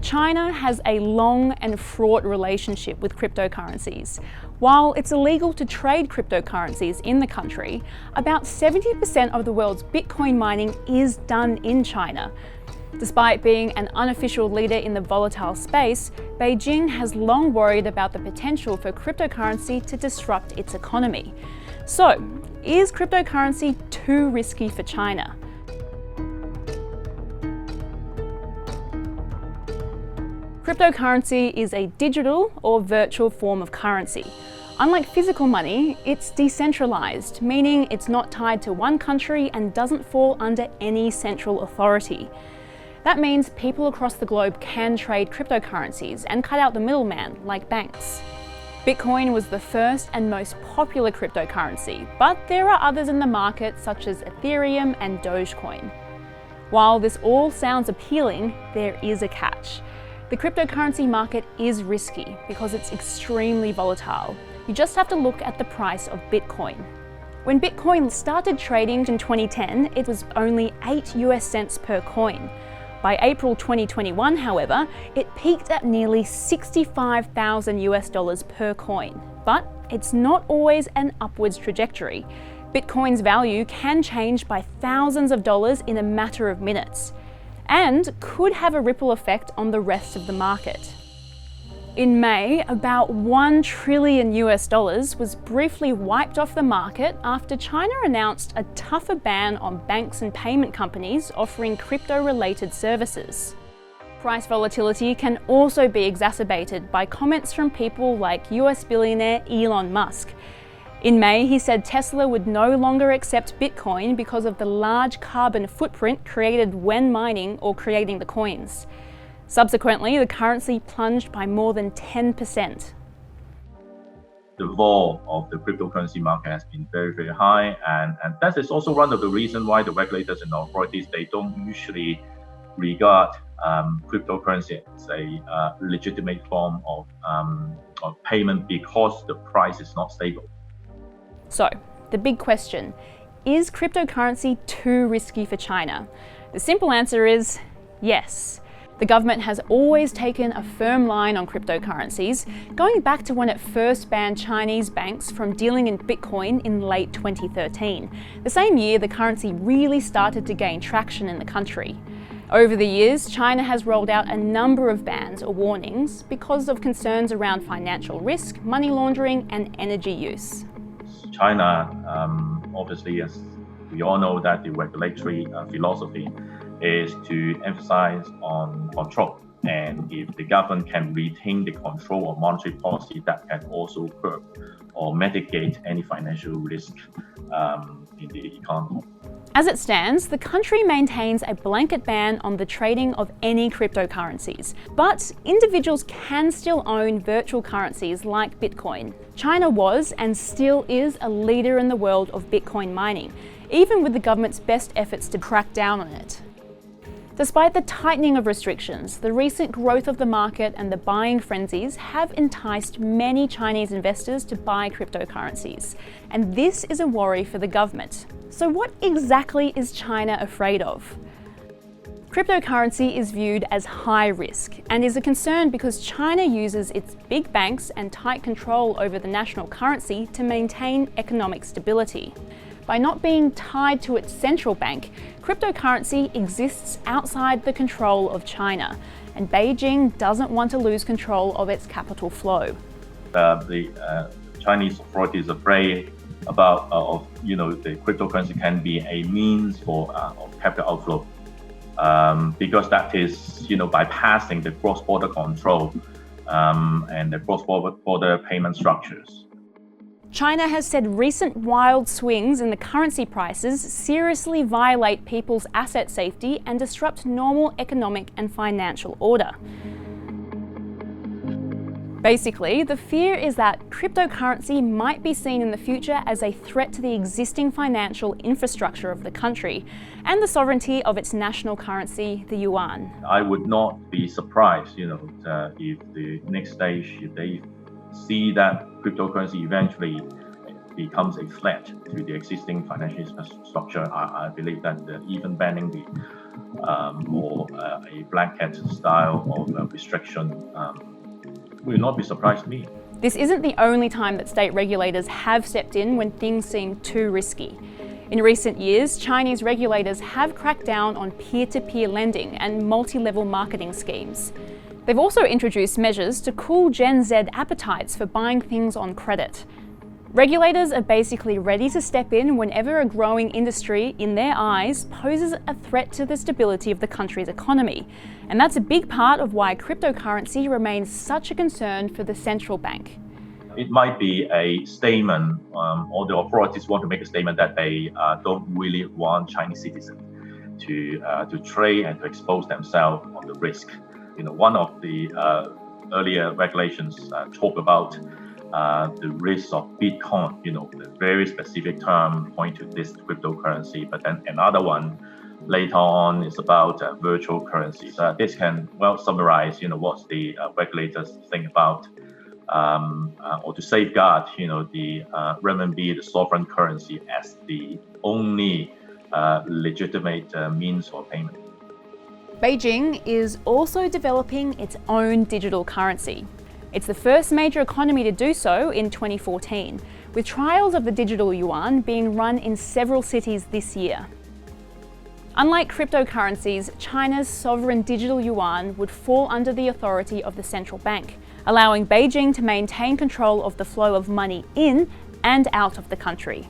China has a long and fraught relationship with cryptocurrencies. While it's illegal to trade cryptocurrencies in the country, about 70% of the world's Bitcoin mining is done in China. Despite being an unofficial leader in the volatile space, Beijing has long worried about the potential for cryptocurrency to disrupt its economy. So, is cryptocurrency too risky for China? Cryptocurrency is a digital or virtual form of currency. Unlike physical money, it's decentralized, meaning it's not tied to one country and doesn't fall under any central authority. That means people across the globe can trade cryptocurrencies and cut out the middleman, like banks. Bitcoin was the first and most popular cryptocurrency, but there are others in the market such as Ethereum and Dogecoin. While this all sounds appealing, there is a catch. The cryptocurrency market is risky because it's extremely volatile. You just have to look at the price of Bitcoin. When Bitcoin started trading in 2010, it was only 8 US cents per coin. By April 2021, however, it peaked at nearly 65,000 US dollars per coin. But it's not always an upwards trajectory. Bitcoin's value can change by thousands of dollars in a matter of minutes, and could have a ripple effect on the rest of the market. In May, about $1 trillion US was briefly wiped off the market after China announced a tougher ban on banks and payment companies offering crypto-related services. Price volatility can also be exacerbated by comments from people like US billionaire Elon Musk. In May, he said Tesla would no longer accept Bitcoin because of the large carbon footprint created when mining or creating the coins. Subsequently, the currency plunged by more than 10%. The vol of the cryptocurrency market has been very, very high, and that is also one of the reasons why the regulators and authorities, they don't usually regard cryptocurrency as a legitimate form of payment because the price is not stable. So, the big question, is cryptocurrency too risky for China? The simple answer is yes. The government has always taken a firm line on cryptocurrencies, going back to when it first banned Chinese banks from dealing in Bitcoin in late 2013. The same year, the currency really started to gain traction in the country. Over the years, China has rolled out a number of bans or warnings because of concerns around financial risk, money laundering, and energy use. China, obviously, as we all know, that the regulatory philosophy is to emphasize on control. And if the government can retain the control of monetary policy, that can also curb or mitigate any financial risk in the economy. As it stands, the country maintains a blanket ban on the trading of any cryptocurrencies, but individuals can still own virtual currencies like Bitcoin. China was and still is a leader in the world of Bitcoin mining, even with the government's best efforts to crack down on it. Despite the tightening of restrictions, the recent growth of the market and the buying frenzies have enticed many Chinese investors to buy cryptocurrencies. And this is a worry for the government. So what exactly is China afraid of? Cryptocurrency is viewed as high risk and is a concern because China uses its big banks and tight control over the national currency to maintain economic stability. By not being tied to its central bank, cryptocurrency exists outside the control of China, and Beijing doesn't want to lose control of its capital flow. The Chinese authorities are afraid about the cryptocurrency can be a means for of capital outflow because that is bypassing the cross-border control and the cross-border payment structures. China has said recent wild swings in the currency prices seriously violate people's asset safety and disrupt normal economic and financial order. Basically, the fear is that cryptocurrency might be seen in the future as a threat to the existing financial infrastructure of the country and the sovereignty of its national currency, the yuan. I would not be surprised, if the next stage, if they see that cryptocurrency eventually becomes a threat to the existing financial infrastructure. I believe that even banning the or a blanket style of restriction will not be surprised to me. This isn't the only time that state regulators have stepped in when things seem too risky. In recent years, Chinese regulators have cracked down on peer-to-peer lending and multi-level marketing schemes. They've also introduced measures to cool Gen Z appetites for buying things on credit. Regulators are basically ready to step in whenever a growing industry, in their eyes, poses a threat to the stability of the country's economy. And that's a big part of why cryptocurrency remains such a concern for the central bank. It might be a statement, or the authorities want to make a statement that they don't really want Chinese citizens to trade and to expose themselves on the risk. One of the earlier regulations talk about the risk of Bitcoin, the very specific term point to this cryptocurrency, but then another one later on is about virtual currencies. This can well summarize, what the regulators think about, or to safeguard, the renminbi, the sovereign currency, as the only legitimate means for payment. Beijing is also developing its own digital currency. It's the first major economy to do so in 2014, with trials of the digital yuan being run in several cities this year. Unlike cryptocurrencies, China's sovereign digital yuan would fall under the authority of the central bank, allowing Beijing to maintain control of the flow of money in and out of the country.